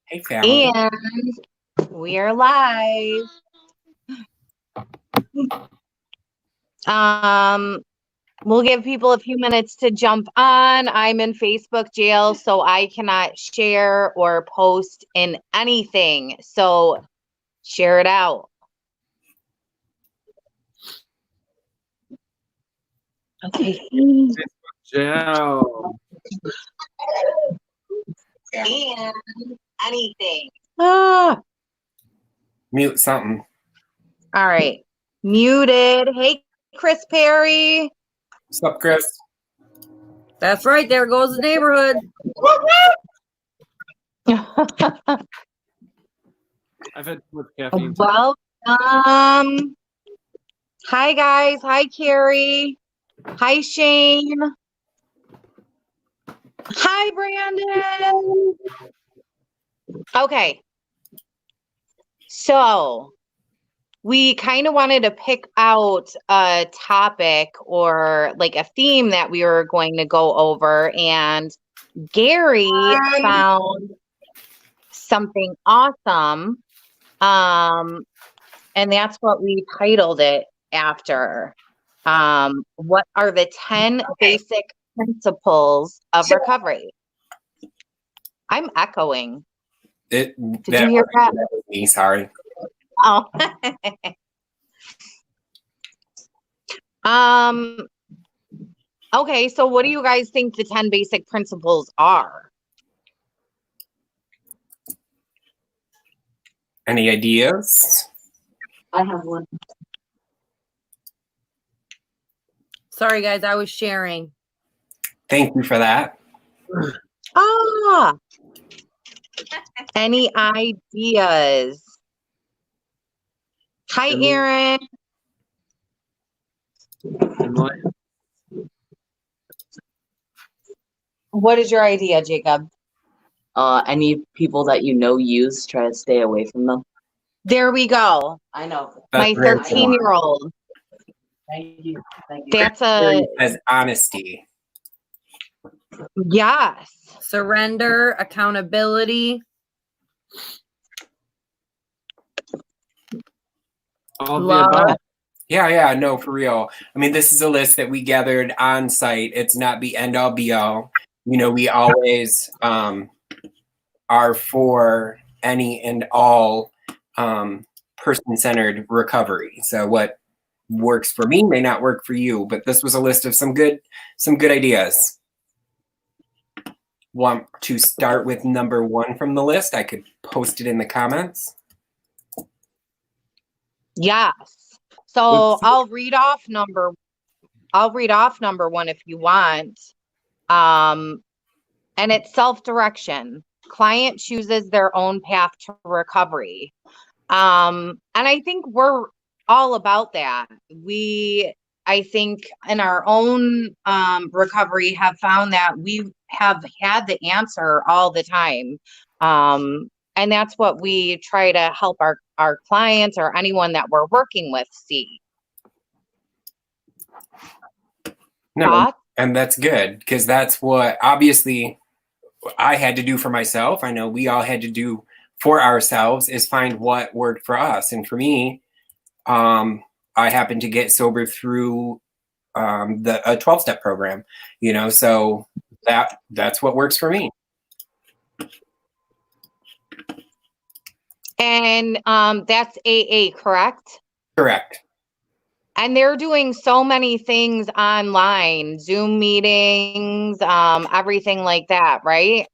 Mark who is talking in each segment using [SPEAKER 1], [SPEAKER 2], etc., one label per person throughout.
[SPEAKER 1] Hey, family.
[SPEAKER 2] And we are live. We'll give people a few minutes to jump on. I'm in Facebook jail, so I cannot share or post in anything. So share it out. Okay.
[SPEAKER 3] Jail.
[SPEAKER 2] And anything. Ah.
[SPEAKER 1] Mute something.
[SPEAKER 2] All right. Muted. Hey, Chris Perry.
[SPEAKER 1] What's up, Chris?
[SPEAKER 4] That's right. There goes the neighborhood.
[SPEAKER 3] I've had too much caffeine.
[SPEAKER 2] Welcome. Hi, guys. Hi, Carrie. Hi, Shane. Hi, Brandon. Okay. So we kind of wanted to pick out a topic or like a theme that we were going to go over, and Gary found something awesome. And that's what we titled it after. What are the 10 basic principles of recovery? I'm echoing.
[SPEAKER 1] Did
[SPEAKER 2] you hear that?
[SPEAKER 1] That was me, sorry.
[SPEAKER 2] Oh. Okay, so what do you guys think the 10 basic principles are?
[SPEAKER 1] Any ideas?
[SPEAKER 4] I have one. Sorry, guys. I was sharing.
[SPEAKER 1] Thank you for that.
[SPEAKER 2] Ah. Any ideas? Hi, Aaron. What is your idea, Jacob?
[SPEAKER 5] Any people that you know use, try to stay away from them.
[SPEAKER 2] There we go.
[SPEAKER 5] I know.
[SPEAKER 2] My
[SPEAKER 1] That's very
[SPEAKER 2] 13-year-old.
[SPEAKER 5] Thank you. Thank you.
[SPEAKER 2] That's a
[SPEAKER 1] as honesty.
[SPEAKER 2] yes.
[SPEAKER 4] Surrender, accountability.
[SPEAKER 3] All of the
[SPEAKER 4] Love.
[SPEAKER 3] above.
[SPEAKER 1] Yeah, no, for real. I mean, this is a list that we gathered on site. It's not the end all be all. You know, we always are for any and all person-centered recovery. So what works for me may not work for you, but this was a list of some good ideas. Want to start with number 1 from the list? I could post it in the comments.
[SPEAKER 2] Yes. So I'll read off number 1 if you want. And it's self-direction. Client chooses their own path to recovery. And I think we're all about that. I think in our own recovery have found that we have had the answer all the time. And that's what we try to help our clients or anyone that we're working with see.
[SPEAKER 1] No,
[SPEAKER 2] Thoughts?
[SPEAKER 1] and that's good because that's what obviously I had to do for myself. I know we all had to do for ourselves is find what worked for us. And for me, I happened to get sober through a 12-step program, you know, so that's what works for me.
[SPEAKER 2] And that's AA, correct?
[SPEAKER 1] Correct.
[SPEAKER 2] And they're doing so many things online, Zoom meetings, everything like that, right?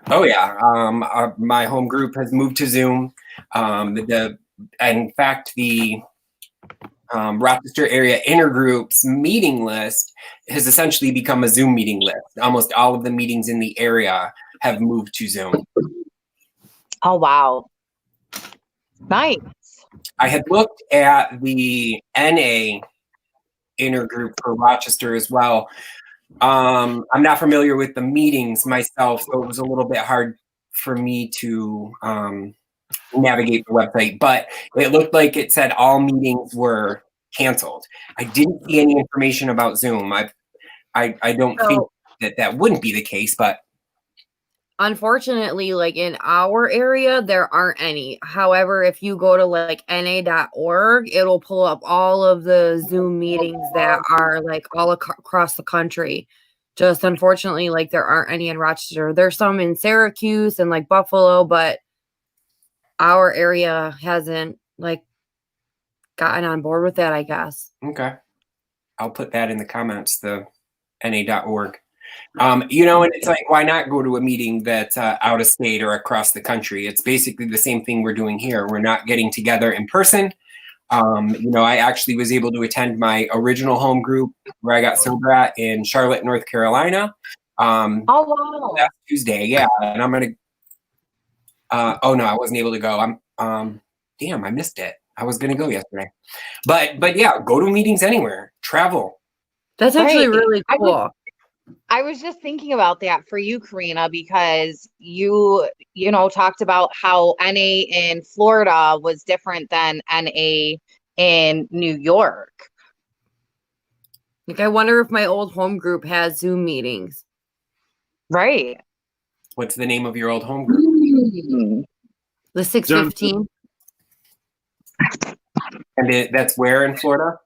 [SPEAKER 1] Oh yeah. My home group has moved to Zoom. In fact, the Rochester area intergroups meeting list has essentially become a Zoom meeting list. Almost all of the meetings in the area have moved to Zoom.
[SPEAKER 2] Oh, wow. Nice.
[SPEAKER 1] I had looked at the NA intergroup for Rochester as well. I'm not familiar with the meetings myself, so it was a little bit hard for me to navigate the website, but it looked like it said all meetings were canceled. I didn't see any information about Zoom. I don't think that wouldn't be the case, but
[SPEAKER 4] Unfortunately, like in our area, there aren't any. However, if you go to like na.org, it'll pull up all of the Zoom meetings that are like all across the country. Just unfortunately, like there aren't any in Rochester. There's some in Syracuse and like Buffalo, but our area hasn't like gotten on board with that, I guess.
[SPEAKER 1] okay. I'll put that in the comments, the na.org. You know, and it's like, why not go to a meeting that's out of state or across the country? It's basically the same thing we're doing here. We're not getting together in person. You know, I actually was able to attend my original home group where I got sober at in Charlotte, North Carolina.
[SPEAKER 2] Oh, wow.
[SPEAKER 1] Last Tuesday, yeah. And I'm gonna. Oh no, I wasn't able to go. Damn, I missed it. I was gonna go yesterday, but yeah, go to meetings anywhere. Travel.
[SPEAKER 4] That's actually
[SPEAKER 2] Right.
[SPEAKER 4] really cool.
[SPEAKER 2] I was just thinking about that for you, Karina, because you know, talked about how NA in Florida was different than NA in New York.
[SPEAKER 4] Like, I wonder if my old home group has Zoom meetings.
[SPEAKER 2] Right.
[SPEAKER 1] What's the name of your old home group?
[SPEAKER 4] The 615.
[SPEAKER 1] And that's where in Florida?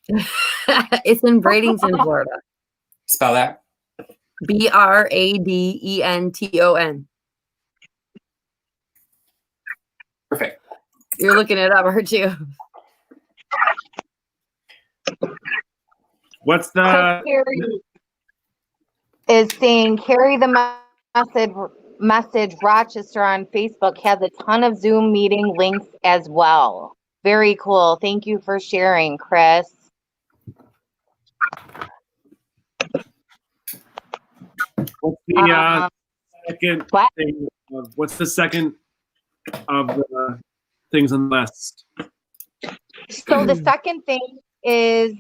[SPEAKER 4] It's in Bradenton, Florida.
[SPEAKER 1] Spell that.
[SPEAKER 4] Bradenton.
[SPEAKER 1] Perfect.
[SPEAKER 4] You're looking it up, aren't you?
[SPEAKER 3] What's
[SPEAKER 2] Chris
[SPEAKER 3] the
[SPEAKER 2] Carey is saying, carry the message Rochester on Facebook has a ton of Zoom meeting links as well. Very cool. Thank you for sharing, Chris.
[SPEAKER 3] what's the second
[SPEAKER 2] What?
[SPEAKER 3] thing? What's the second of the things on the list?
[SPEAKER 2] So the second thing is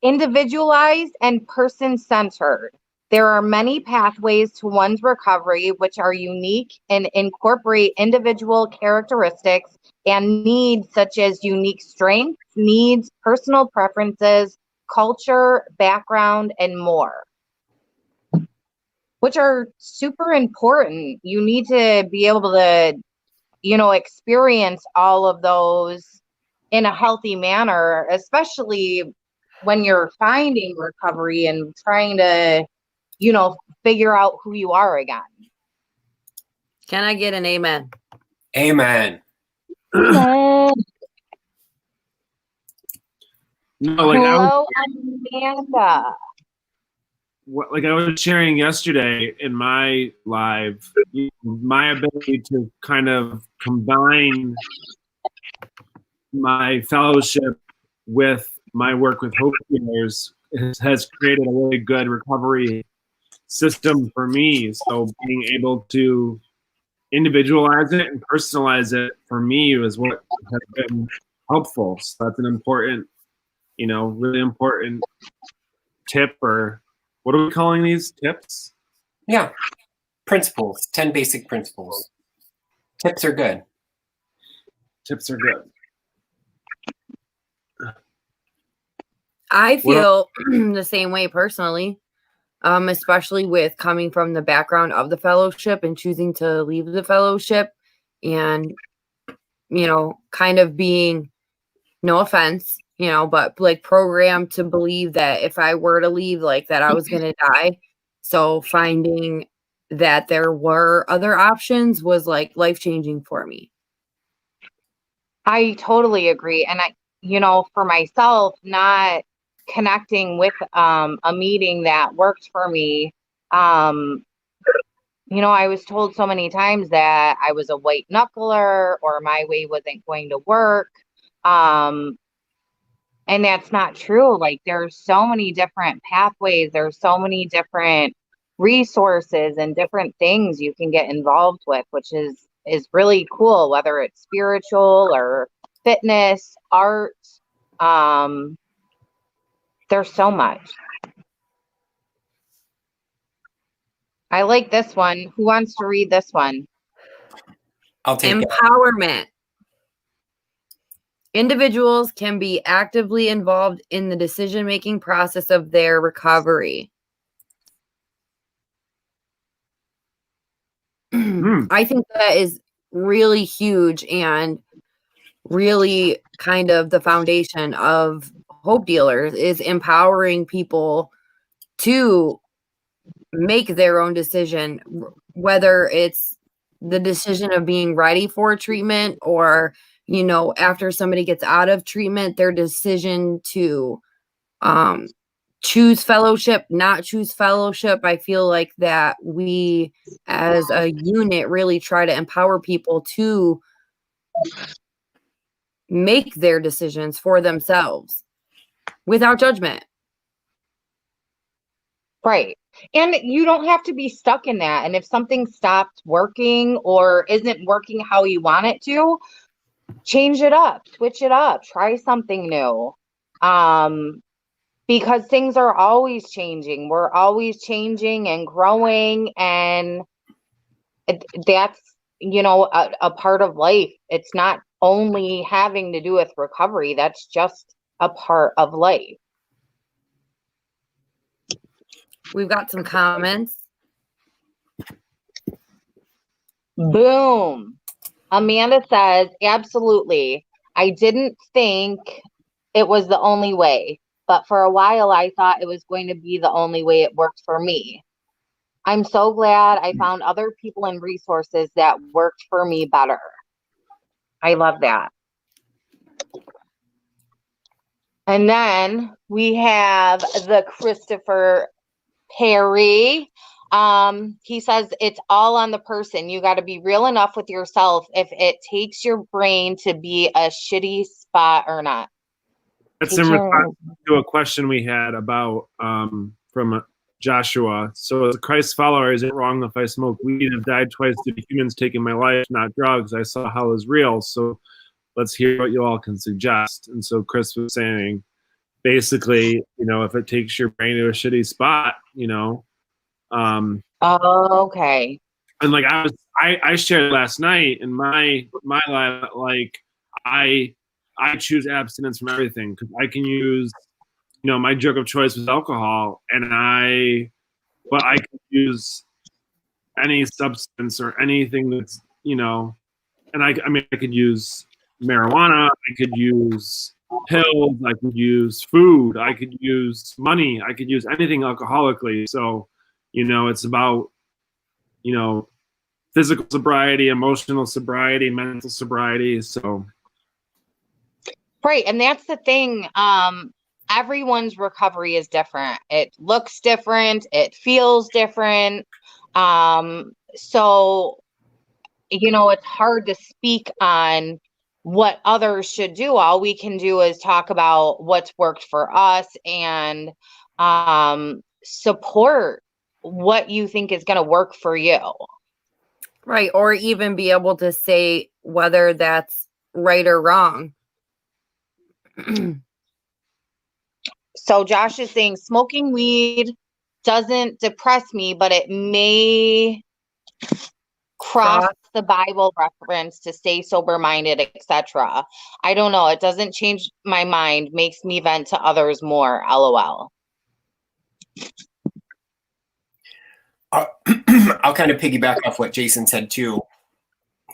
[SPEAKER 2] individualized and person-centered. There are many pathways to one's recovery which are unique and incorporate individual characteristics and needs such as unique strengths, needs, personal preferences, culture, background, and more, which are super important. You need to be able to, you know, experience all of those in a healthy manner, especially when you're finding recovery and trying to, you know, figure out who you are again.
[SPEAKER 4] Can I get an amen?
[SPEAKER 1] Amen.
[SPEAKER 3] No, like
[SPEAKER 2] Hello, Amanda.
[SPEAKER 3] like I was sharing yesterday in my live, my ability to kind of combine my fellowship with my work with Hope Healers has created a really good recovery system for me. So being able to individualize it and personalize it for me is what has been helpful. So that's an important, you know, really important tip, or what are we calling these tips?
[SPEAKER 1] Yeah. Principles. 10 basic principles. Tips are good.
[SPEAKER 3] Tips are good.
[SPEAKER 4] I feel the same way personally, especially with coming from the background of the fellowship and choosing to leave the fellowship and, you know, kind of being, no offense, you know, but like programmed to believe that if I were to leave, like that I was going to die. So finding that there were other options was like life-changing for me.
[SPEAKER 2] I totally agree. And I, you know, for myself, not connecting with a meeting that worked for me, you know, I was told so many times that I was a white knuckler or my way wasn't going to work. And that's not true. Like, there's so many different pathways, there's so many different resources and different things you can get involved with, which is really cool, whether it's spiritual or fitness, art. There's so much. I like this one. Who wants to read this one?
[SPEAKER 1] I'll take it.
[SPEAKER 4] Empowerment. Individuals can be actively involved in the decision-making process of their recovery. I think that is really huge and really kind of the foundation of Hope Dealers is empowering people to make their own decision, whether it's the decision of being ready for treatment or, you know, after somebody gets out of treatment, their decision to choose fellowship, not choose fellowship. I feel like that we as a unit really try to empower people to make their decisions for themselves without judgment.
[SPEAKER 2] Right. And you don't have to be stuck in that. And if something stopped working or isn't working how you want it to, change it up, switch it up, try something new. Because things are always changing. We're always changing and growing. And that's, you know, a part of life. It's not only having to do with recovery. That's just a part of life.
[SPEAKER 4] We've got some comments.
[SPEAKER 2] Boom. Amanda says, absolutely. I didn't think it was the only way, but for a while I thought it was going to be the only way it worked for me. I'm so glad I found other people and resources that worked for me better. I love that. And then we have the Christopher Perry. He says it's all on the person. You got to be real enough with yourself if it takes your brain to be a shitty spot or not.
[SPEAKER 3] That's in response to a question we had about from Joshua. So as a Christ follower, is it wrong if I smoke weed and have died twice due to humans taking my life, not drugs? I saw hell is real. So let's hear what you all can suggest. And so Chris was saying, basically, you know, if it takes your brain to a shitty spot, you know.
[SPEAKER 2] Okay.
[SPEAKER 3] And like I shared last night in my life, like I choose abstinence from everything because I can use, you know, my drug of choice was alcohol, but I could use any substance or anything that's, you know, and I mean I could use marijuana, I could use pills, I could use food, I could use money, I could use anything alcoholically. So, you know, it's about, you know, physical sobriety, emotional sobriety, mental sobriety. So
[SPEAKER 2] right. And that's the thing. Everyone's recovery is different. It looks different. It feels different. So, you know, it's hard to speak on what others should do. All we can do is talk about what's worked for us and support what you think is going to work for you.
[SPEAKER 4] Right. Or even be able to say whether that's right or wrong.
[SPEAKER 2] So Josh is saying smoking weed doesn't depress me, but it may cross the Bible reference to stay sober-minded, etc. I don't know. It doesn't change my mind. Makes me vent to others more. LOL.
[SPEAKER 1] I'll kind of piggyback off what Jason said too.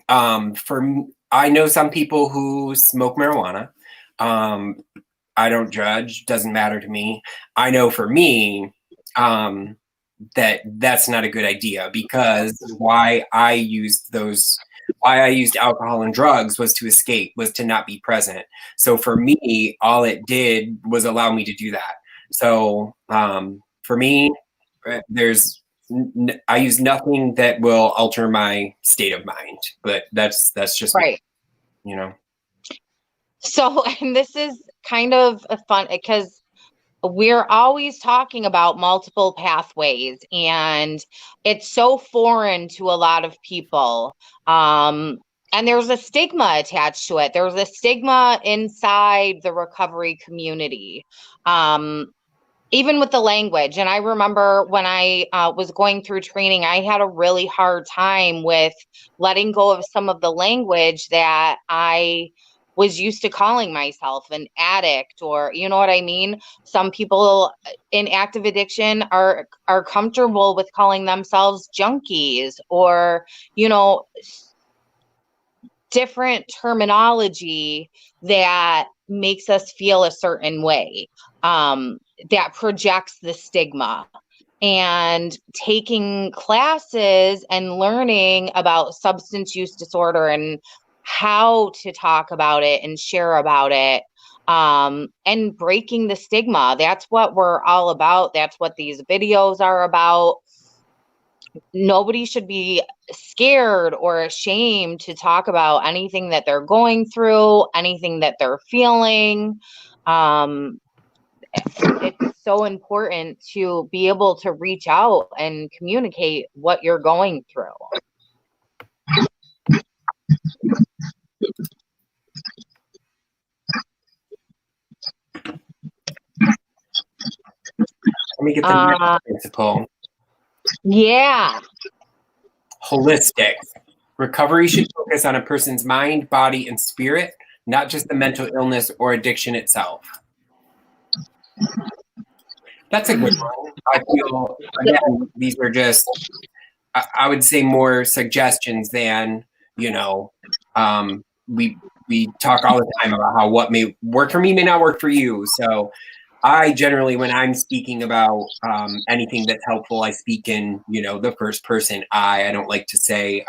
[SPEAKER 1] I know some people who smoke marijuana. I don't judge, doesn't matter to me. I know for me, that's not a good idea because why I used alcohol and drugs was to escape, was to not be present. So for me, all it did was allow me to do that. So for me, I use nothing that will alter my state of mind, but that's just
[SPEAKER 2] right.
[SPEAKER 1] Me, you know.
[SPEAKER 2] So, and this is kind of a fun because we're always talking about multiple pathways and it's so foreign to a lot of people. And there's a stigma attached to it. There's a stigma inside the recovery community. Even with the language. And I remember when I was going through training, I had a really hard time with letting go of some of the language that I was used to calling myself an addict, or you know what I mean? Some people in active addiction are comfortable with calling themselves junkies, or, you know, different terminology that makes us feel a certain way, that projects the stigma. And taking classes and learning about substance use disorder and how to talk about it and share about it, and breaking the stigma. That's what we're all about. That's what these videos are about. Nobody should be scared or ashamed to talk about anything that they're going through, anything that they're feeling. It's so important to be able to reach out and communicate what you're going through.
[SPEAKER 1] Let me get the next principle.
[SPEAKER 2] Yeah.
[SPEAKER 1] Holistic. Recovery should focus on a person's mind, body, and spirit, not just the mental illness or addiction itself. That's a good one. I feel, again, these are just, I would say, more suggestions than, you know, we talk all the time about how what may work for me may not work for you. So I generally, when I'm speaking about anything that's helpful, I speak in, you know, the first person I don't like to say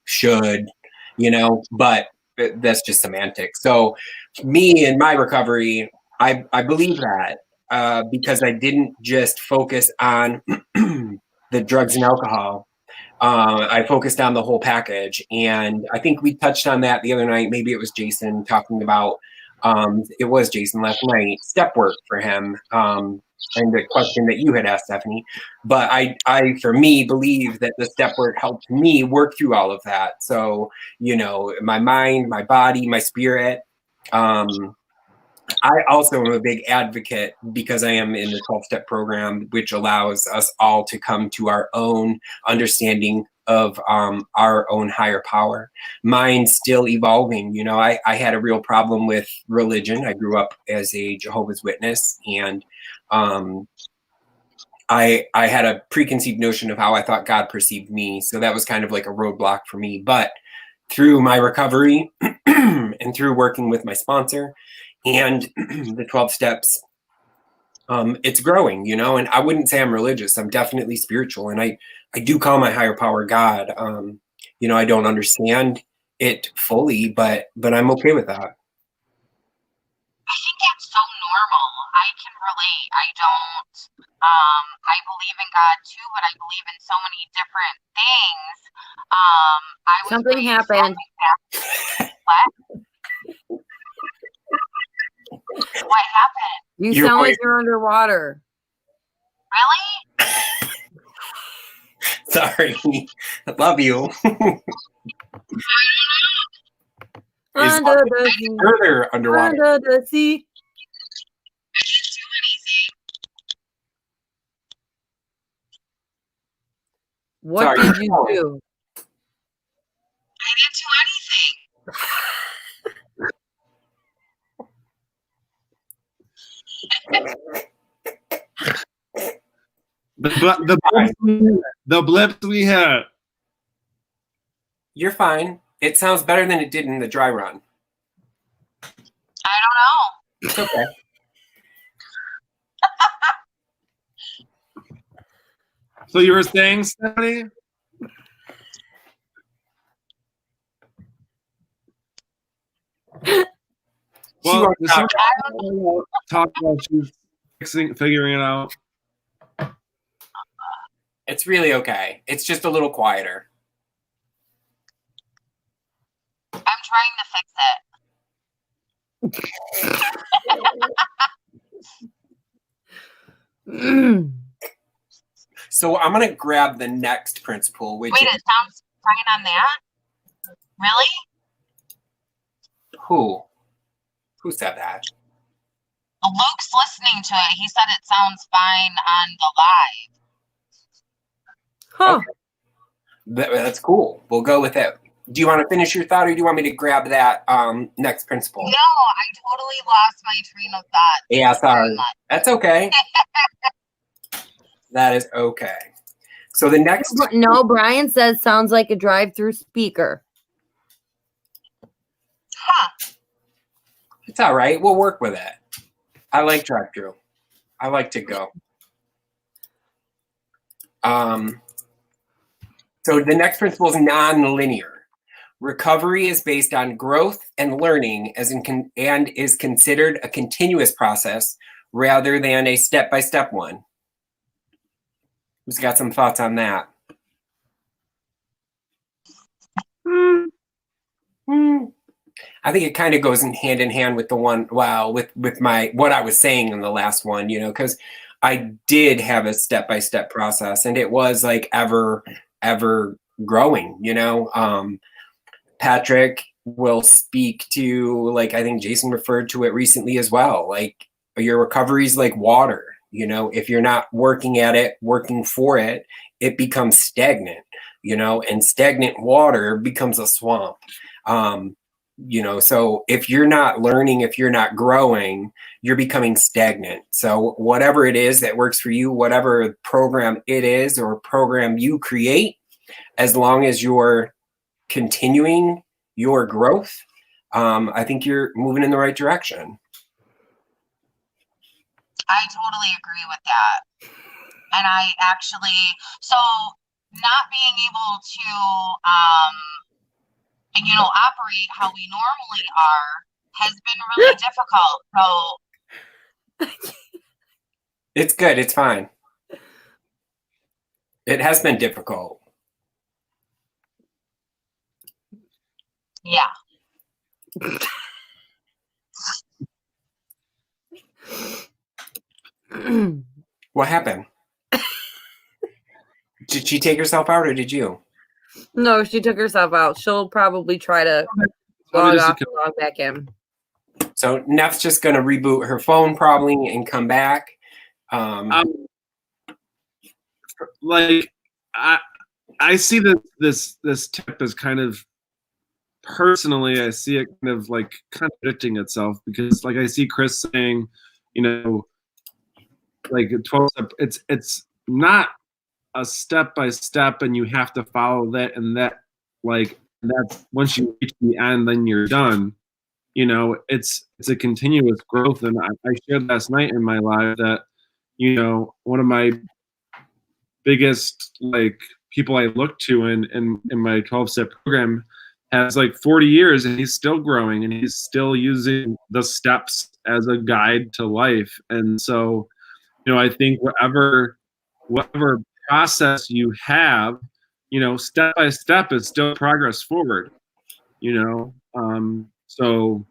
[SPEAKER 1] should, you know, but that's just semantics. So me in my recovery, I believe that because I didn't just focus on the drugs and alcohol. I focused on the whole package. And I think we touched on that the other night. Maybe it was Jason talking about, it was Jason last night, step work for him. And the question that you had asked, Stephanie. But I, for me, believe that the step work helped me work through all of that. So, you know, my mind, my body, my spirit. I also am a big advocate because I am in the 12-step program, which allows us all to come to our own understanding of our own higher power. Mine's still evolving. You know, I had a real problem with religion. I grew up as a Jehovah's Witness, and I had a preconceived notion of how I thought God perceived me. So that was kind of like a roadblock for me. But through my recovery and through working with my sponsor and the 12 steps, it's growing, you know, and I wouldn't say I'm religious. I'm definitely spiritual. And I do call my higher power God. You know, I don't understand it fully, but I'm okay with that.
[SPEAKER 2] I think that's so normal. I can relate. I don't, I believe in God too, but I believe in so many different things.
[SPEAKER 4] Something happened.
[SPEAKER 2] What happened?
[SPEAKER 4] You sound like you're underwater.
[SPEAKER 2] Really?
[SPEAKER 1] Sorry. I love you.
[SPEAKER 4] Under the sea.
[SPEAKER 1] Further underwater.
[SPEAKER 4] Under the sea.
[SPEAKER 2] I didn't do anything.
[SPEAKER 4] What
[SPEAKER 1] Sorry.
[SPEAKER 4] did you do?
[SPEAKER 2] I didn't do anything.
[SPEAKER 3] The blips we had.
[SPEAKER 1] You're fine. It sounds better than it did in the dry run.
[SPEAKER 2] I don't know.
[SPEAKER 1] It's okay.
[SPEAKER 3] So you were saying, Stephanie? Well, talk about she's figuring it out.
[SPEAKER 1] It's really okay. It's just a little quieter.
[SPEAKER 2] I'm trying to fix it.
[SPEAKER 1] So I'm going to grab the next principle, which
[SPEAKER 2] Wait,
[SPEAKER 1] is
[SPEAKER 2] it sounds fine on that? Really?
[SPEAKER 1] who? Who said that?
[SPEAKER 2] Luke's listening to it. He said it sounds fine on the live.
[SPEAKER 4] Huh.
[SPEAKER 1] That's cool. We'll go with it. Do you want to finish your thought, or do you want me to grab that next principle?
[SPEAKER 2] No, I totally lost my train of thought.
[SPEAKER 1] Yeah,
[SPEAKER 2] Thank you very
[SPEAKER 1] sorry.
[SPEAKER 2] much.
[SPEAKER 1] That's okay. That is okay. So the next,
[SPEAKER 4] No, Brian says sounds like a drive-through speaker.
[SPEAKER 2] Huh.
[SPEAKER 1] it's all right. We'll work with it. I like drive-through. I like to go. So the next principle is non-linear. Recovery is based on growth and learning and is considered a continuous process rather than a step-by-step one. Who's got some thoughts on that? I think it kind of goes in hand with the one, with my, what I was saying in the last one, because I did have a step-by-step process, and it was like ever growing, Patrick will speak to, like, I think Jason referred to it recently as well. Like, your recovery is like water. If you're not working at it, working for it, it becomes stagnant, and stagnant water becomes a swamp. So if you're not learning, if you're not growing, you're becoming stagnant. So whatever it is that works for you, whatever program it is or program you create, as long as you're continuing your growth, I think you're moving in the right direction.
[SPEAKER 2] I totally agree with that. And I actually, so not being able to, operate how we normally are has been really difficult. So
[SPEAKER 1] It's good. It's fine. It has been difficult.
[SPEAKER 2] yeah.
[SPEAKER 1] What happened? Did she take herself out, or did you?
[SPEAKER 4] No, she took herself out. She'll probably try to log off and log back in.
[SPEAKER 1] So Neff's just going to reboot her phone probably and come back.
[SPEAKER 3] Like, I see this tip as kind of, personally, I see it kind of like contradicting itself, because like I see Chris saying, like 12 step, it's not a step by step and you have to follow that, and that's once you reach the end, then you're done. It's a continuous growth. And I shared last night in my live that, one of my biggest people I look to in my 12-step program has 40 years, and he's still growing, and he's still using the steps as a guide to life. And so, I think whatever process you have, step by step is still progress forward. So,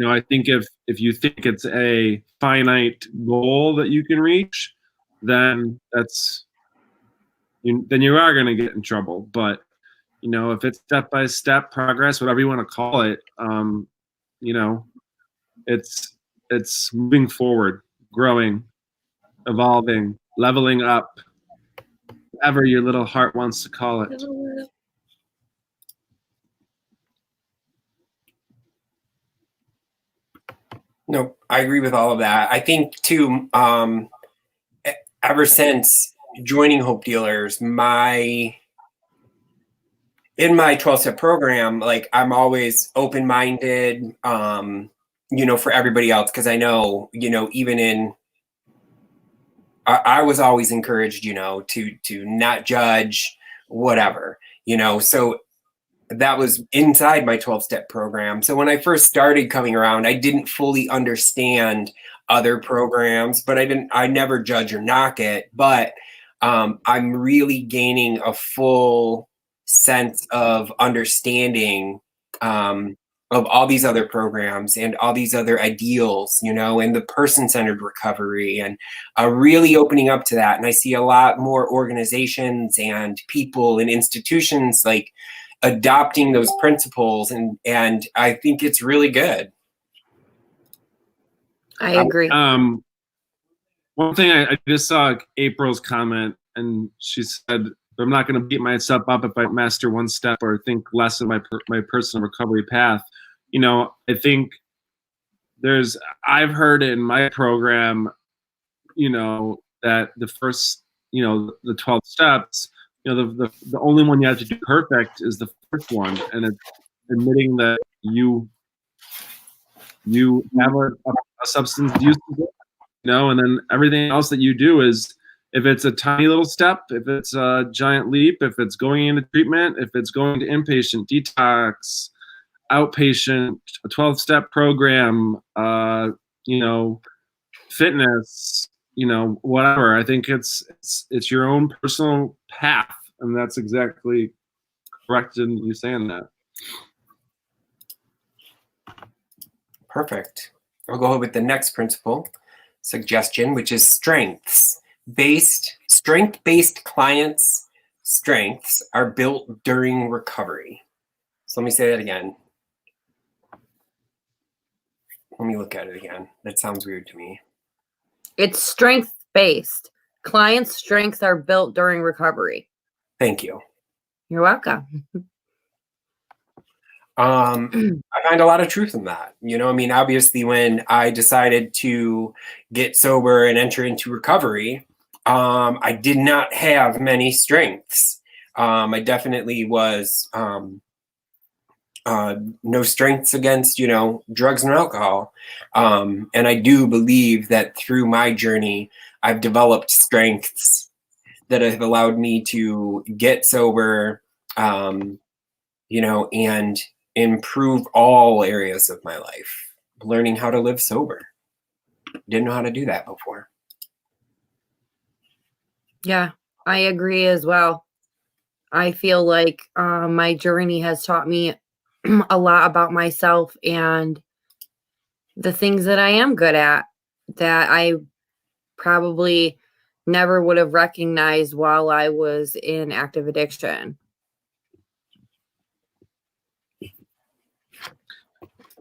[SPEAKER 3] I think if you think it's a finite goal that you can reach, then then you are going to get in trouble. But if it's step by step progress, whatever you want to call it, it's moving forward, growing, evolving, leveling up, whatever your little heart wants to call it.
[SPEAKER 1] No, I agree with all of that. I think too, ever since joining Hope Dealers, in my 12-step program, I'm always open-minded, for everybody else, because I know, even I was always encouraged, to not judge, whatever, so that was inside my 12-step program. So when I first started coming around, I didn't fully understand other programs, but I never judge or knock it. But I'm really gaining a full sense of understanding of all these other programs and all these other ideals, and the person-centered recovery, and really opening up to that. And I see a lot more organizations and people and institutions adopting those principles, and I think it's really good.
[SPEAKER 4] I agree.
[SPEAKER 3] One thing I just saw April's comment, and she said, I'm not going to beat myself up if I master one step or think less of my personal recovery path. You know, I think I've heard in my program, you know, that the first, you know, the 12 steps, you know, the only one you have to do perfect is the first one, and it's admitting that you have a substance use, you know, and then everything else that you do is, if it's a tiny little step, if it's a giant leap, if it's going into treatment, if it's going to inpatient detox, outpatient, a 12-step program, you know, fitness, you know, whatever. I think it's your own personal path, and that's exactly correct in you saying that.
[SPEAKER 1] Perfect. I'll go with the next principle suggestion, which is strength-based clients' strengths are built during recovery. So let me say that again. Let me look at it again. That sounds weird to me.
[SPEAKER 4] It's strength based. Clients' strengths are built during recovery.
[SPEAKER 1] Thank you.
[SPEAKER 4] You're welcome.
[SPEAKER 1] I find a lot of truth in that. You know, I mean, obviously, when I decided to get sober and enter into recovery, I did not have many strengths. I definitely was no strengths against, you know, drugs and alcohol. And I do believe that through my journey, I've developed strengths that have allowed me to get sober, you know, and improve all areas of my life. Learning how to live sober. Didn't know how to do that before.
[SPEAKER 4] Yeah, I agree as well. I feel like my journey has taught me a lot about myself and the things that I am good at that I probably never would have recognized while I was in active addiction.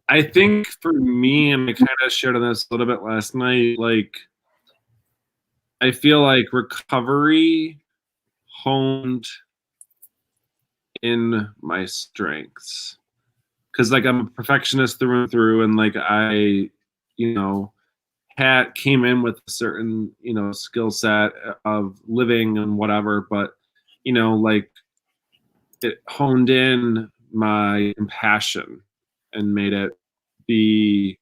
[SPEAKER 3] I think for me, and I kind of shared on this a little bit last night, like, I feel like recovery honed in my strengths. Because, like, I'm a perfectionist through and through, and, like, I, you know, came in with a certain, you know, skill set of living and whatever, but, you know, like, it honed in my compassion and made it be,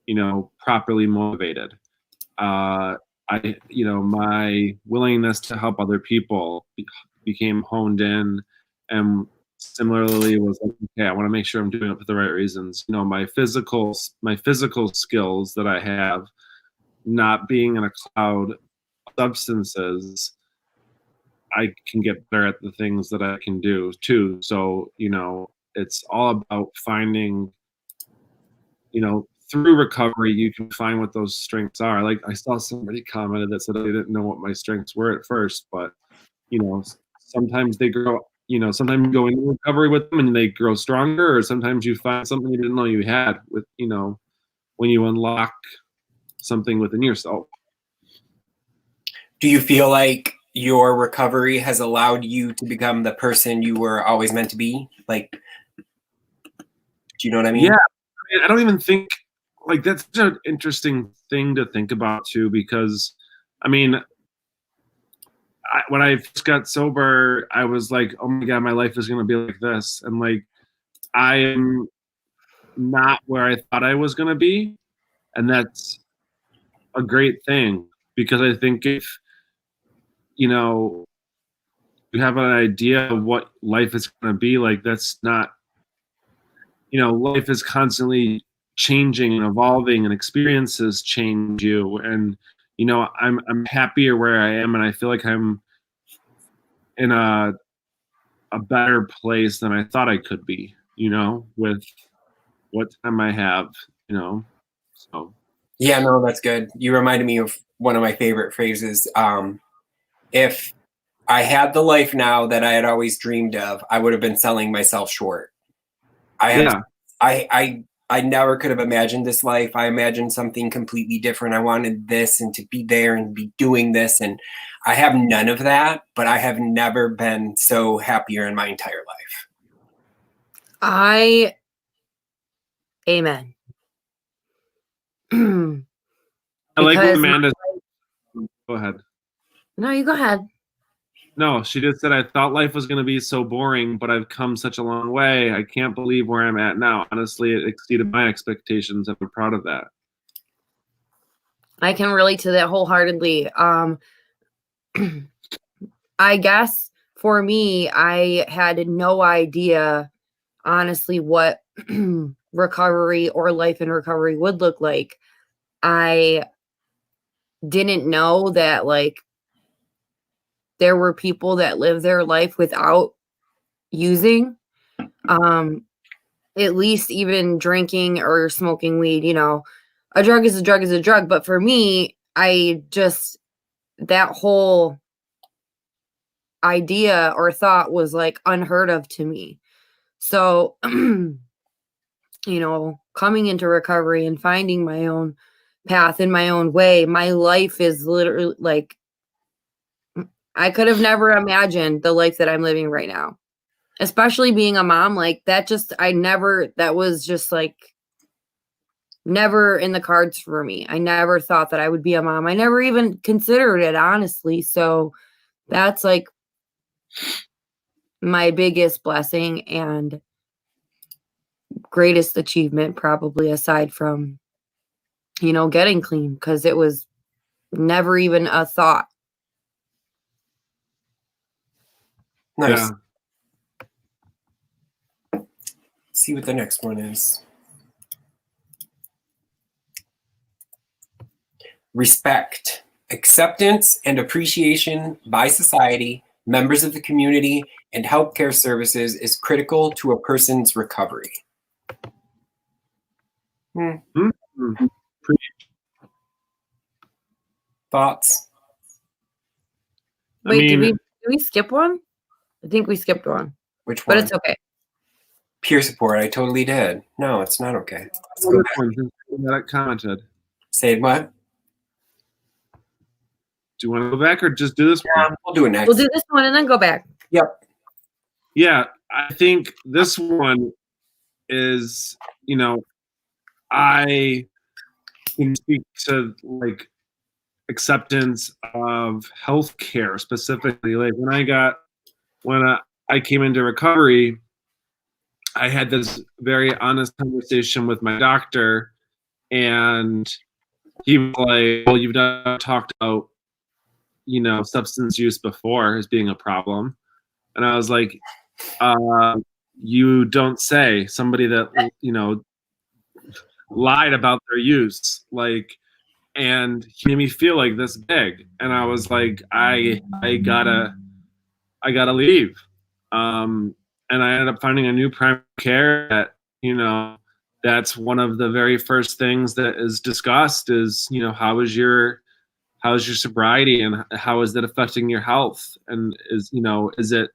[SPEAKER 3] you know, properly motivated. You know, my willingness to help other people became honed in, and similarly was like, okay, I want to make sure I'm doing it for the right reasons. You know, my physical skills that I have, not being in a cloud of substances, I can get better at the things that I can do too. So, you know, it's all about finding, you know, through recovery, you can find what those strengths are. Like, I saw somebody commented that said they didn't know what my strengths were at first, but, you know, sometimes they grow, you know, sometimes you go into recovery with them and they grow stronger, or sometimes you find something you didn't know you had with, you know, when you unlock something within yourself.
[SPEAKER 1] Do you feel like your recovery has allowed you to become the person you were always meant to be? Like, do you know what I mean?
[SPEAKER 3] Yeah. I don't even think, like, that's such an interesting thing to think about too, because, I mean, when I first got sober, I was like, oh my God, my life is going to be like this. And, like, I am not where I thought I was going to be. And that's a great thing, because I think if, you know, you have an idea of what life is going to be like, that's not, you know, life is constantly changing and evolving, and experiences change you. And, you know, I'm happier where I am, and I feel like I'm in a better place than I thought I could be, you know, with what time I have, you know. So
[SPEAKER 1] Yeah, no, that's good. You reminded me of one of my favorite phrases. If I had the life now that I had always dreamed of, I would have been selling myself short. I I never could have imagined this life. I imagined something completely different. I wanted this and to be there and be doing this. And I have none of that, but I have never been so happier in my entire life.
[SPEAKER 4] Amen.
[SPEAKER 3] I like what
[SPEAKER 4] Because
[SPEAKER 3] Amanda. Go ahead.
[SPEAKER 4] No, you go ahead.
[SPEAKER 3] No, she just said, I thought life was going to be so boring, but I've come such a long way. I can't believe where I'm at now. Honestly, it exceeded my expectations. I'm proud of that.
[SPEAKER 4] I can relate to that wholeheartedly. I guess for me, I had no idea, honestly, what recovery or life in recovery would look like. I didn't know that, like, there were people that live their life without using, at least even drinking or smoking weed. You know, a drug is a drug is a drug. But for me, that whole idea or thought was like unheard of to me. So, you know, coming into recovery and finding my own path in my own way, my life is literally like, I could have never imagined the life that I'm living right now, especially being a mom. Like that was just like never in the cards for me. I never thought that I would be a mom. I never even considered it, honestly. So that's like my biggest blessing and greatest achievement, probably, aside from, you know, getting clean, because it was never even a thought.
[SPEAKER 1] Nice.
[SPEAKER 3] Yeah.
[SPEAKER 1] See what the next one is. Respect, acceptance, and appreciation by society, members of the community, and healthcare services is critical to a person's recovery. Thoughts?
[SPEAKER 4] Wait, did we skip one? I think we skipped one.
[SPEAKER 1] Which one?
[SPEAKER 4] But it's okay.
[SPEAKER 1] Peer support. I totally did. No, it's not okay. Let's go back.
[SPEAKER 3] That commented.
[SPEAKER 1] Say what?
[SPEAKER 3] Do you want to go back or just do this one?
[SPEAKER 1] We'll do it next.
[SPEAKER 4] We'll do this one and then go back.
[SPEAKER 1] Yep.
[SPEAKER 3] Yeah, I think this one is, you know, I can speak to like acceptance of healthcare specifically. Like when I came into recovery, I had this very honest conversation with my doctor, and he was like, well, you've not talked about, you know, substance use before as being a problem. And I was like, you don't say. Somebody that, you know, lied about their use, like, and he made me feel like this big. And I was like, I gotta leave. And I ended up finding a new primary care that, you know, that's one of the very first things that is discussed is, you know, how's your sobriety and how is that affecting your health? And is, you know, is it,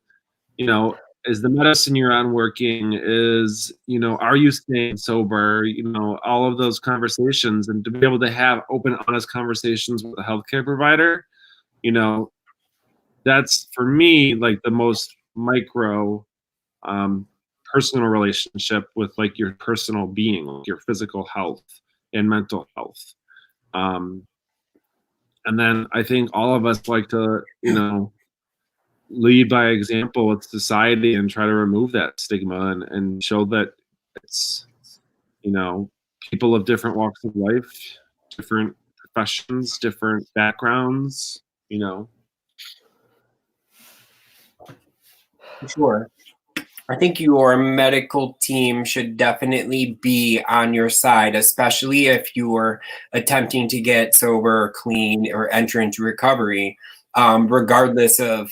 [SPEAKER 3] you know, is the medicine you're on working? Is, you know, are you staying sober? You know, all of those conversations, and to be able to have open, honest conversations with a healthcare provider, you know, that's for me like the most micro personal relationship with like your personal being, like your physical health and mental health. And then I think all of us like to, you know, lead by example with society and try to remove that stigma and show that it's, you know, people of different walks of life, different professions, different backgrounds, you know.
[SPEAKER 1] Sure. I think your medical team should definitely be on your side, especially if you are attempting to get sober, clean, or enter into recovery, regardless of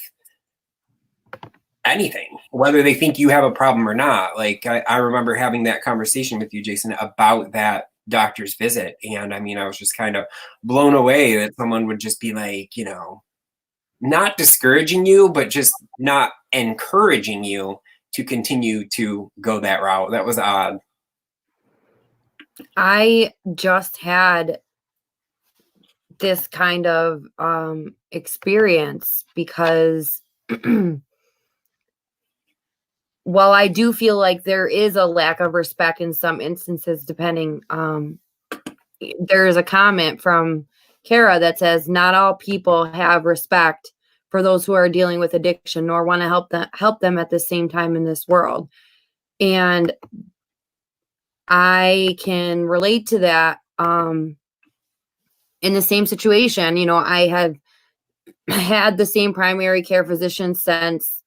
[SPEAKER 1] anything, whether they think you have a problem or not. Like I remember having that conversation with you, Jason, about that doctor's visit. And I mean, I was just kind of blown away that someone would just be like, you know, not discouraging you, but just not encouraging you to continue to go that route. That was odd.
[SPEAKER 4] I just had this kind of experience because while I do feel like there is a lack of respect in some instances, depending, there is a comment from Kara that says, not all people have respect for those who are dealing with addiction, nor want to help them at the same time in this world. And I can relate to that. In the same situation, you know, I have had the same primary care physician since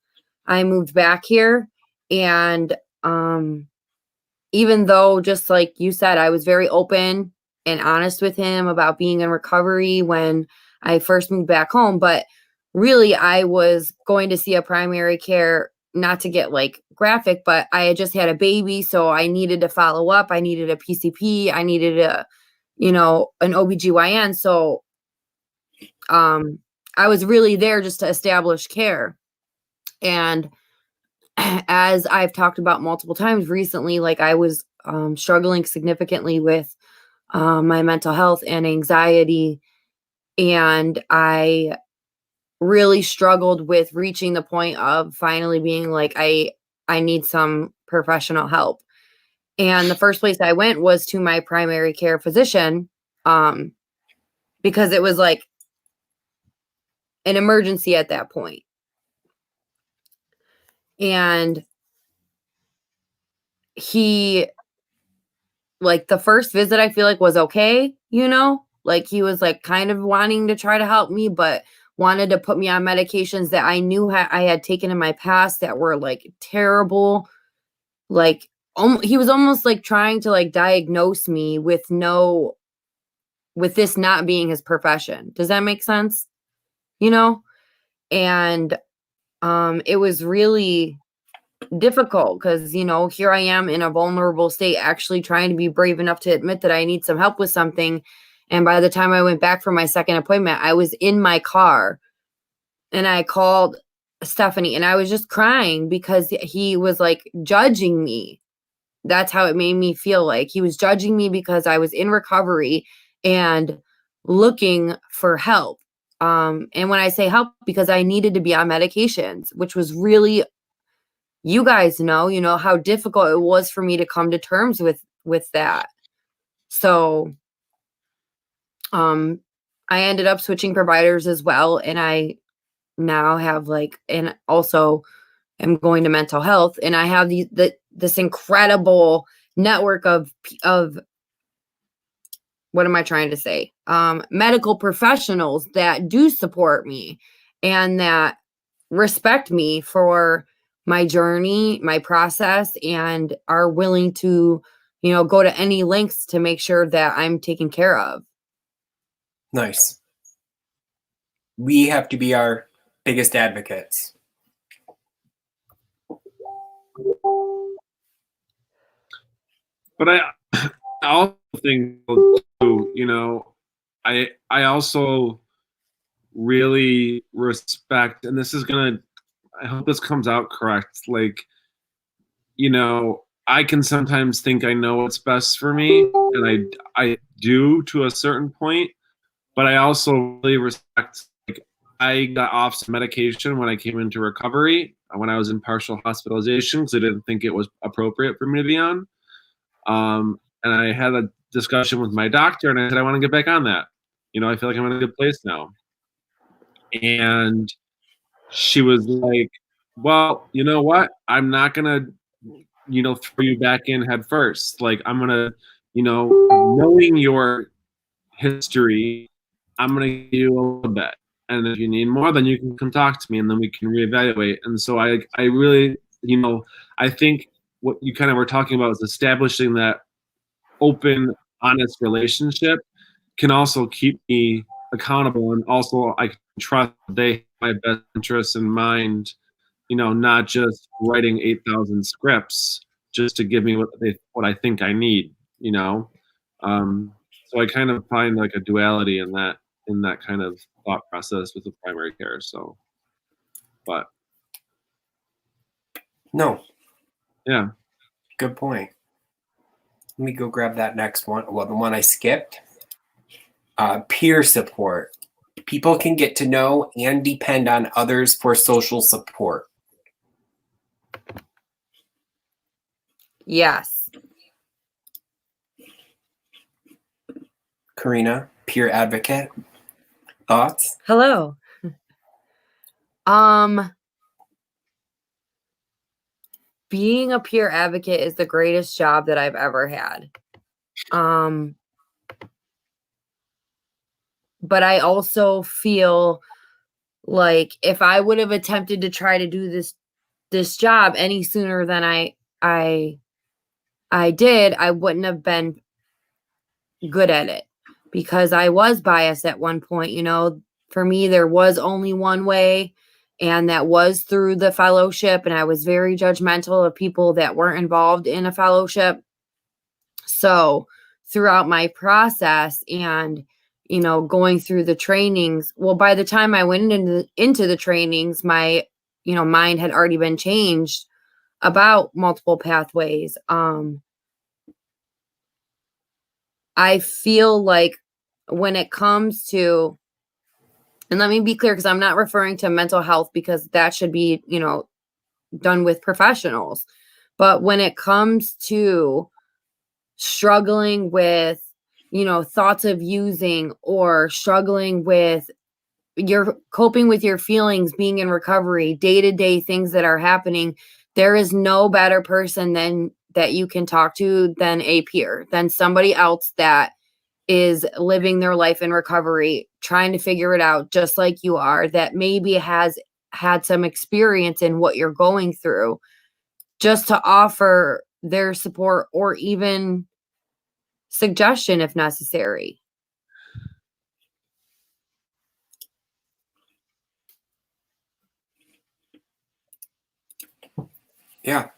[SPEAKER 4] I moved back here. And even though, just like you said, I was very open and honest with him about being in recovery when I first moved back home, but really I was going to see a primary care, not to get like graphic, but I had just had a baby, so I needed to follow up. I needed a PCP, I needed an OBGYN. So I was really there just to establish care. And as I've talked about multiple times recently, like I was struggling significantly with my mental health and anxiety. And I really struggled with reaching the point of finally being like, I need some professional help. And the first place I went was to my primary care physician, because it was like an emergency at that point. And he, like, the first visit I feel like was okay, you know, like he was like kind of wanting to try to help me, but wanted to put me on medications that I knew I had taken in my past that were like terrible. Like he was almost like trying to like diagnose me with this not being his profession. Does that make sense? You know? And it was really difficult because, you know, here I am in a vulnerable state, actually trying to be brave enough to admit that I need some help with something. And by the time I went back for my second appointment, I was in my car and I called Stephanie and I was just crying because he was like judging me. That's how it made me feel. Like he was judging me because I was in recovery and looking for help. And when I say help, because I needed to be on medications, which was really, you guys know how difficult it was for me to come to terms with that. So I ended up switching providers as well, and I now have and also am going to mental health, and I have this incredible network of what am I trying to say? Medical professionals that do support me and that respect me for my journey, my process, and are willing to, go to any lengths to make sure that I'm taken care of.
[SPEAKER 1] Nice. We have to be our biggest advocates.
[SPEAKER 3] But I also think too, I also really respect, and I hope this comes out correct. Like, I can sometimes think I know what's best for me, and I do to a certain point, but I also really respect, like, I got off some medication when I came into recovery, when I was in partial hospitalization, because I didn't think it was appropriate for me to be on. And I had a discussion with my doctor, and I said, I want to get back on that. I feel like I'm in a good place now. And she was like, well, you know what? I'm not going to, throw you back in head first. Like, I'm going to, knowing your history, I'm going to give you a little bit. And if you need more, then you can come talk to me, and then we can reevaluate. And so I really, I think what you kind of were talking about is establishing that open, honest relationship can also keep me accountable, and also I can trust they have my best interests in mind, not just writing 8,000 scripts just to give me what I think I need, so I kind of find like a duality in that kind of thought process with the primary care. So, but
[SPEAKER 1] no,
[SPEAKER 3] yeah,
[SPEAKER 1] good point. Let me go grab that next one. Well, the one I skipped. Peer support. People can get to know and depend on others for social support.
[SPEAKER 4] Yes.
[SPEAKER 1] Karina, peer advocate. Thoughts?
[SPEAKER 4] Hello. Being a peer advocate is the greatest job that I've ever had. But I also feel like if I would have attempted to try to do this job any sooner than I did, I wouldn't have been good at it because I was biased at one point. You know, for me, there was only one way, and that was through the fellowship. And I was very judgmental of people that weren't involved in a fellowship. So throughout my process and, you know, going through the trainings, well, by the time I went into the trainings, my, you know, mind had already been changed about multiple pathways. I feel like when it comes to, and let me be clear, because I'm not referring to mental health because that should be, you know, done with professionals. But when it comes to struggling with, you know, thoughts of using or struggling with your coping with your feelings, being in recovery, day-to-day things that are happening, there is no better person than that you can talk to than a peer, than somebody else that is living their life in recovery, trying to figure it out just like you are, that maybe has had some experience in what you're going through, just to offer their support or even suggestion if necessary.
[SPEAKER 1] Yeah.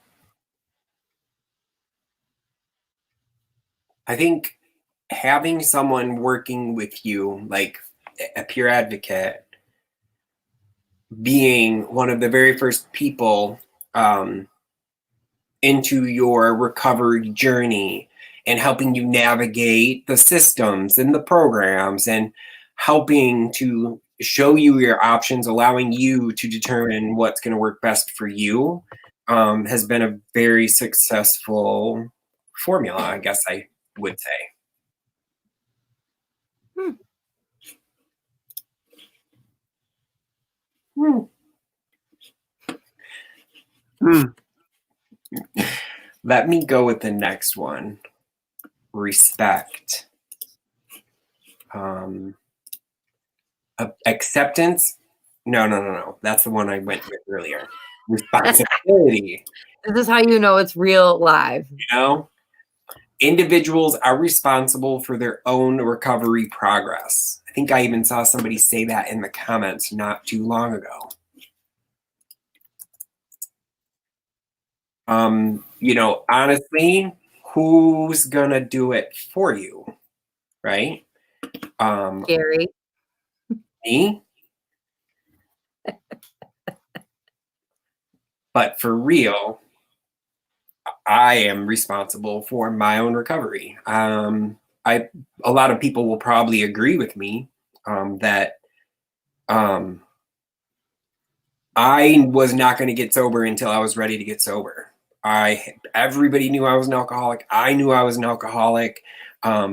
[SPEAKER 1] I think having someone working with you, like a peer advocate, being one of the very first people into your recovery journey and helping you navigate the systems and the programs and helping to show you your options, allowing you to determine what's going to work best for you, has been a very successful formula, I guess I would say. Let me go with the next one. Respect. Acceptance. No. That's the one I went with earlier. Responsibility.
[SPEAKER 4] This is how you know it's real live.
[SPEAKER 1] You know, individuals are responsible for their own recovery progress. I think I even saw somebody say that in the comments not too long ago. You know, honestly, who's gonna do it for you, right?
[SPEAKER 4] Gary.
[SPEAKER 1] Me. But for real, I am responsible for my own recovery. A lot of people will probably agree with me that I was not going to get sober until I was ready to get sober. Everybody knew I was an alcoholic. I knew I was an alcoholic.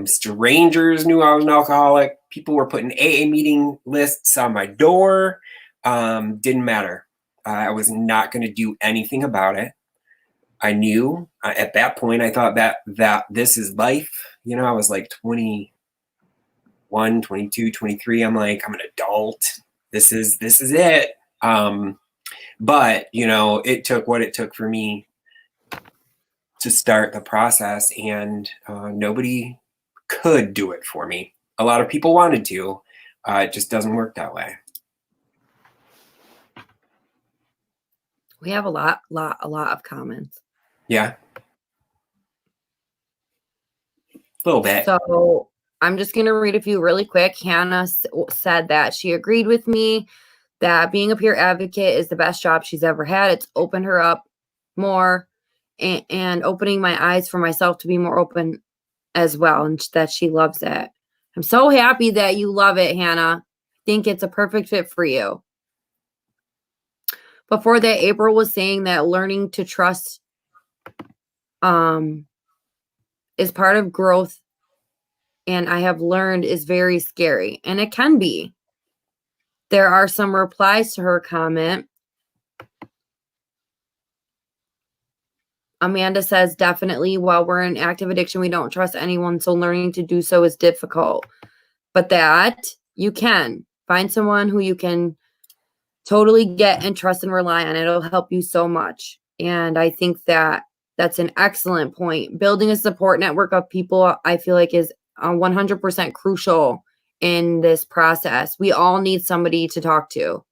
[SPEAKER 1] Strangers knew I was an alcoholic. People were putting AA meeting lists on my door. Didn't matter. I was not going to do anything about it. I knew at that point, I thought that this is life. You know, I was like 21, 22, 23. I'm like, I'm an adult. This is it. But, you know, it took what it took for me to start the process, and nobody could do it for me. A lot of people wanted to. It just doesn't work that way.
[SPEAKER 4] We have a lot of comments.
[SPEAKER 1] Yeah. A little bit.
[SPEAKER 4] So I'm just going to read a few really quick. Hannah said that she agreed with me that being a peer advocate is the best job she's ever had. It's opened her up more and opening my eyes for myself to be more open as well, and that she loves it. I'm so happy that you love it, Hannah. I think it's a perfect fit for you. Before that, April was saying that learning to trust is part of growth, and I have learned is very scary, and it can be. There are some replies to her comment. Amanda says, definitely, while we're in active addiction, we don't trust anyone, so learning to do so is difficult. But that you can find someone who you can totally get and trust and rely on. It'll help you so much. And I think that that's an excellent point. Building a support network of people, I feel like, is 100% crucial in this process. We all need somebody to talk to.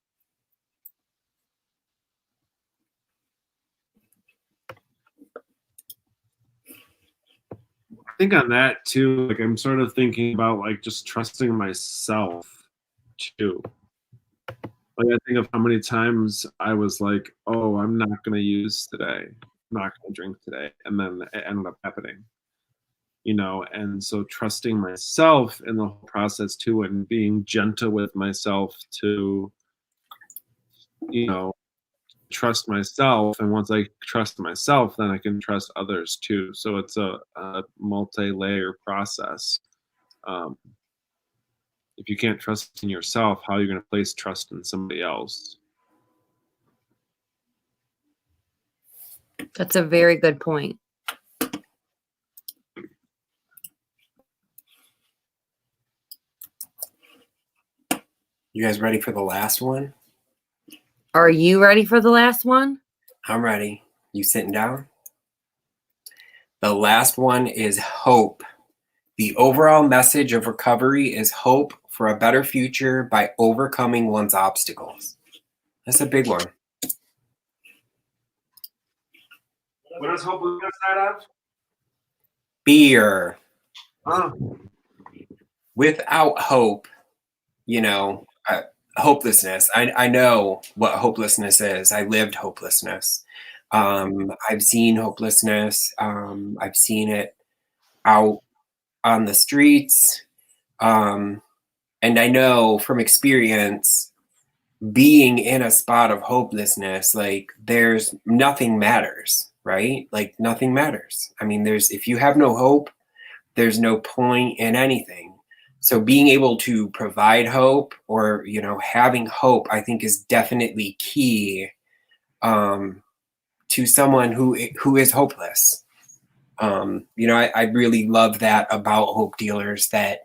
[SPEAKER 3] I think on that too, like I'm sort of thinking about like just trusting myself too. Like I think of how many times I was like, oh, I'm not going to use today. I'm not going to drink today. And then it ended up happening, you know? And so trusting myself in the whole process too, and being gentle with myself to, you know, trust myself. And once I trust myself, then I can trust others too. So it's a multi-layer process. If you can't trust in yourself, how are you going to place trust in somebody else?
[SPEAKER 4] That's a very good point.
[SPEAKER 1] You guys ready for the last one?
[SPEAKER 4] Are you ready for the last one?
[SPEAKER 1] I'm ready. You sitting down? The last one is hope. The overall message of recovery is hope for a better future by overcoming one's obstacles. That's a big one.
[SPEAKER 3] What is hope on the side of?
[SPEAKER 1] Fear.
[SPEAKER 3] Oh.
[SPEAKER 1] Without hope, you know, hopelessness. I know what hopelessness is. I lived hopelessness. I've seen hopelessness. I've seen it out on the streets. And I know from experience, being in a spot of hopelessness, like there's nothing matters, right? Like nothing matters. I mean, if you have no hope, there's no point in anything. So being able to provide hope, or, you know, having hope, I think is definitely key to someone who is hopeless. You know, I really love that about Hope Dealers, that,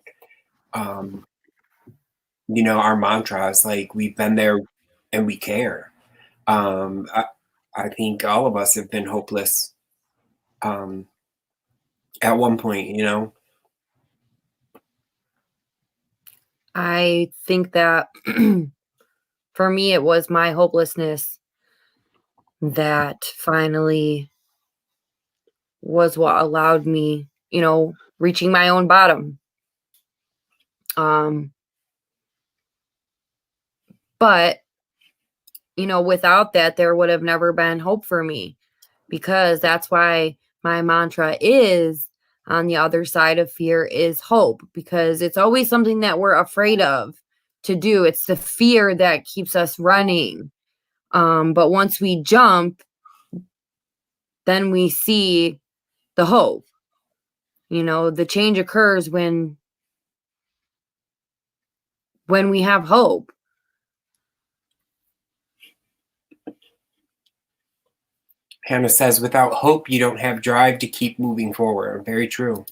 [SPEAKER 1] you know, our mantra is like, we've been there and we care. I think all of us have been hopeless at one point, you know.
[SPEAKER 4] I think that for me, it was my hopelessness that finally was what allowed me, you know, reaching my own bottom. But, you know, without that, there would have never been hope for me, because that's why my mantra is, on the other side of fear is hope, because it's always something that we're afraid of to do. It's the fear that keeps us running. But once we jump, then we see the hope. You know, the change occurs when we have hope.
[SPEAKER 1] Hannah says, without hope, you don't have drive to keep moving forward. Very true.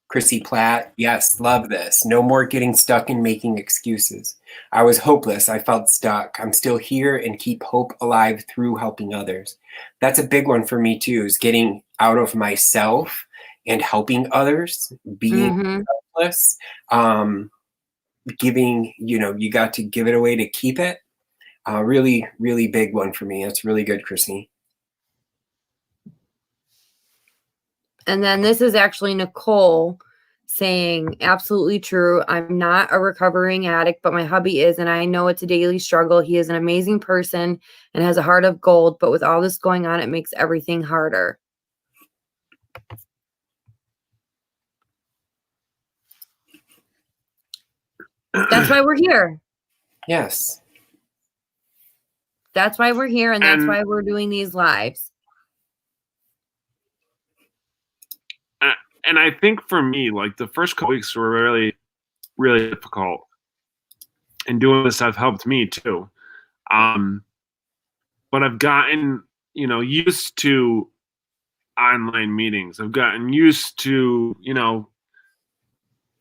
[SPEAKER 1] Chrissy Platt, yes, love this. No more getting stuck and making excuses. I was hopeless. I felt stuck. I'm still here and keep hope alive through helping others. That's a big one for me too, is getting out of myself and helping others, being selfless, giving, you know, you got to give it away to keep it. Really, really big one for me. That's really good, Chrissy.
[SPEAKER 4] And then this is actually Nicole saying, absolutely true. I'm not a recovering addict, but my hubby is, and I know it's a daily struggle. He is an amazing person and has a heart of gold, but with all this going on, it makes everything harder. That's why we're here.
[SPEAKER 1] Yes.
[SPEAKER 4] That's why we're here, and that's
[SPEAKER 3] And-
[SPEAKER 4] why we're doing these lives.
[SPEAKER 3] And I think for me, like the first couple weeks were really, really difficult. And doing this have helped me too. But I've gotten, used to online meetings. I've gotten used to,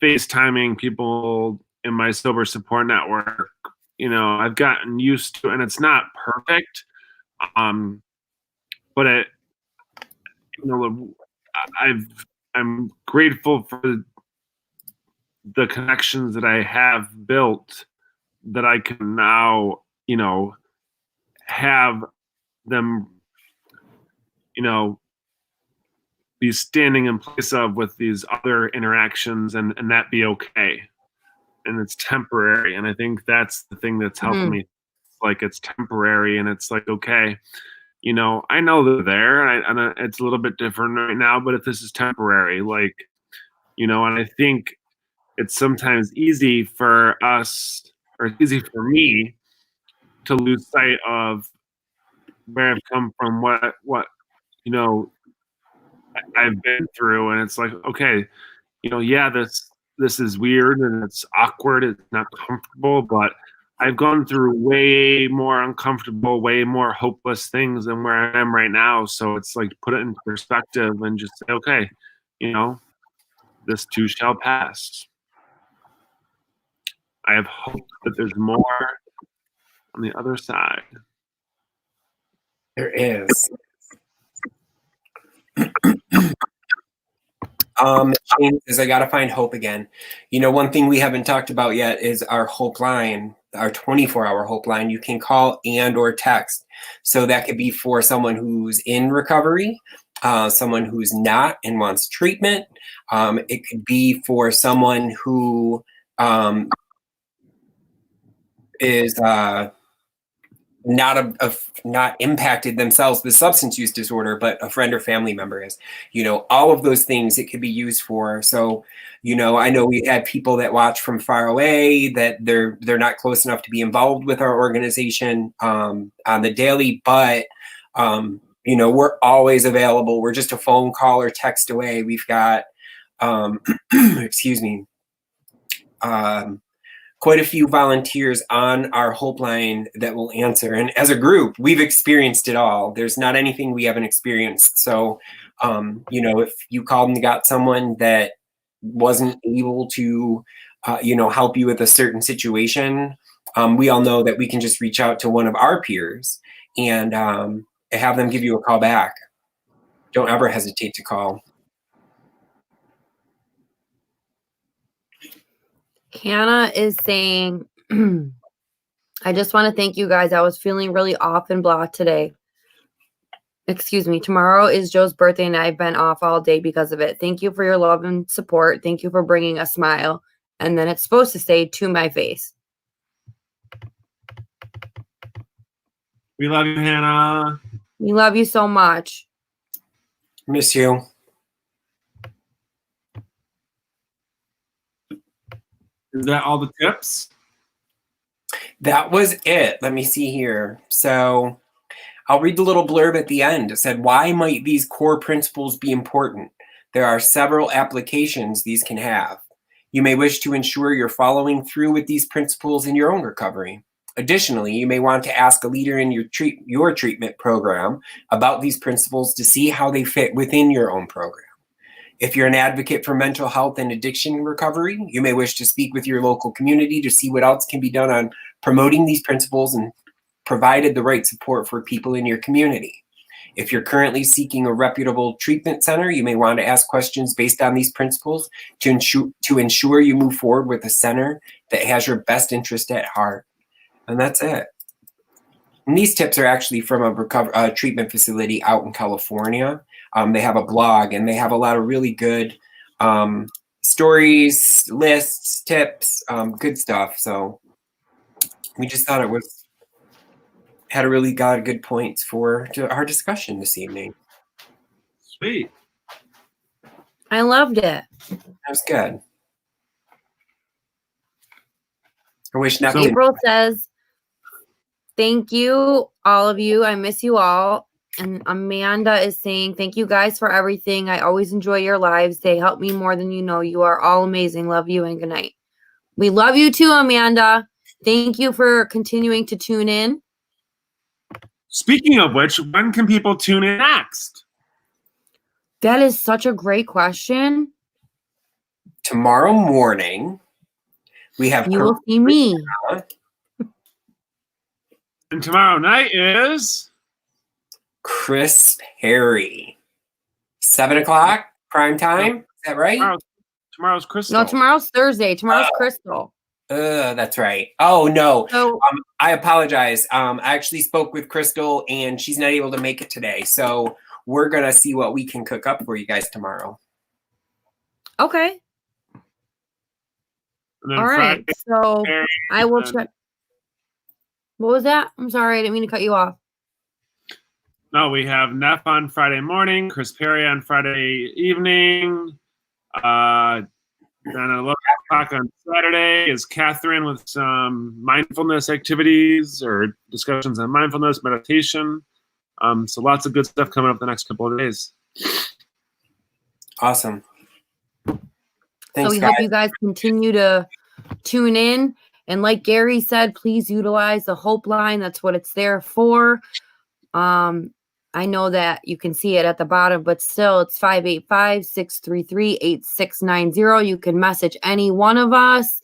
[SPEAKER 3] FaceTiming people in my sober support network. I've gotten used to, and it's not perfect. But I'm grateful for the connections that I have built, that I can now, have them, be standing in place of with these other interactions, and that be okay. And it's temporary. And I think that's the thing that's helped me. Like, it's temporary, and it's like, okay, I know they're there, and it's a little bit different right now, but if this is temporary, like, and I think it's sometimes easy for us, or it's easy for me, to lose sight of where I've come from, what I've been through, and it's like, okay, yeah, this is weird and it's awkward, it's not comfortable, but I've gone through way more uncomfortable, way more hopeless things than where I am right now. So it's like, put it in perspective and just say, okay, this too shall pass. I have hope that there's more on the other side.
[SPEAKER 1] There is. Shane says, I got to find hope again. One thing we haven't talked about yet is our hope line, our 24-hour hope line. You can call and or text. So that could be for someone who's in recovery, someone who's not and wants treatment. It could be for someone who is not impacted themselves with substance use disorder, but a friend or family member is. All of those things it could be used for. So, I know we had people that watch from far away, that they're not close enough to be involved with our organization on the daily, but we're always available. We're just a phone call or text away. We've got excuse me, quite a few volunteers on our hope line that will answer. And as a group, we've experienced it all. There's not anything we haven't experienced. So, if you called and got someone that wasn't able to, help you with a certain situation, we all know that we can just reach out to one of our peers and have them give you a call back. Don't ever hesitate to call.
[SPEAKER 4] Hannah is saying, I just want to thank you guys. I was feeling really off and blah today. Excuse me. Tomorrow is Joe's birthday, and I've been off all day because of it. Thank you for your love and support. Thank you for bringing a smile. And then it's supposed to say, to my face.
[SPEAKER 3] We love you, Hannah.
[SPEAKER 4] We love you so much.
[SPEAKER 1] Miss you.
[SPEAKER 3] Is that all the tips?
[SPEAKER 1] That was it. Let me see here. So I'll read the little blurb at the end. It said, why might these core principles be important? There are several applications these can have. You may wish to ensure you're following through with these principles in your own recovery. Additionally, you may want to ask a leader in your treatment program about these principles to see how they fit within your own program. If you're an advocate for mental health and addiction recovery, you may wish to speak with your local community to see what else can be done on promoting these principles and provided the right support for people in your community. If you're currently seeking a reputable treatment center, you may want to ask questions based on these principles to ensure you move forward with a center that has your best interest at heart. And that's it. And these tips are actually from a treatment facility out in California. They have a blog, and they have a lot of really good stories, lists, tips, good stuff. So we just thought it was had a really got good points for our discussion this evening.
[SPEAKER 3] Sweet.
[SPEAKER 4] I loved it.
[SPEAKER 1] That was good. I wish nothing.
[SPEAKER 4] April says, thank you, all of you. I miss you all. And Amanda is saying, thank you guys for everything. I always enjoy your lives. They help me more than you know. You are all amazing. Love you and good night. We love you too, Amanda. Thank you for continuing to tune in.
[SPEAKER 3] Speaking of which, when can people tune in next?
[SPEAKER 4] That is such a great question.
[SPEAKER 1] Tomorrow morning, we have
[SPEAKER 4] You will see me.
[SPEAKER 3] And tomorrow night is
[SPEAKER 1] Chris Perry. 7 o'clock prime time. Is that right?
[SPEAKER 3] tomorrow's Crystal.
[SPEAKER 4] No, tomorrow's Thursday. Tomorrow's Crystal.
[SPEAKER 1] That's right. Oh no.
[SPEAKER 4] So
[SPEAKER 1] I apologize. I actually spoke with Crystal and she's not able to make it today. So we're gonna see what we can cook up for you guys tomorrow.
[SPEAKER 4] okay.
[SPEAKER 3] And then
[SPEAKER 4] All right.
[SPEAKER 3] Friday,
[SPEAKER 4] So
[SPEAKER 3] Perry,
[SPEAKER 4] I will
[SPEAKER 3] and-
[SPEAKER 4] check. What was that? I'm sorry. I didn't mean to cut you off.
[SPEAKER 3] No, we have Neff on Friday morning, Chris Perry on Friday evening. Then at 11 o'clock on Saturday is Catherine with some mindfulness activities or discussions on mindfulness, meditation. So lots of good stuff coming up the next couple of days.
[SPEAKER 1] Awesome.
[SPEAKER 4] So
[SPEAKER 1] Thanks,
[SPEAKER 4] we
[SPEAKER 1] guys.
[SPEAKER 4] hope you guys continue to tune in. And like Gary said, please utilize the Hope Line. That's what it's there for. I know that you can see it at the bottom, but still it's 585-633-8690. You can message any one of us.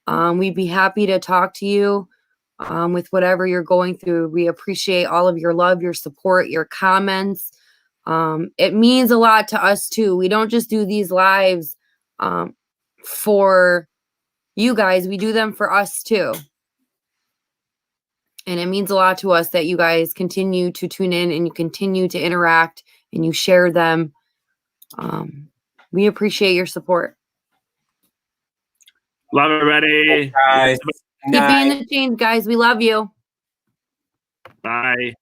[SPEAKER 4] We'd be happy to talk to you with whatever you're going through. We appreciate all of your love, your support, your comments. It means a lot to us too. We don't just do these lives for you guys. We do them for us too. And it means a lot to us that you guys continue to tune in and you continue to interact and you share them. We appreciate your support.
[SPEAKER 3] Love everybody.
[SPEAKER 1] Guys.
[SPEAKER 4] Keep being the change, guys. We love you.
[SPEAKER 3] Bye.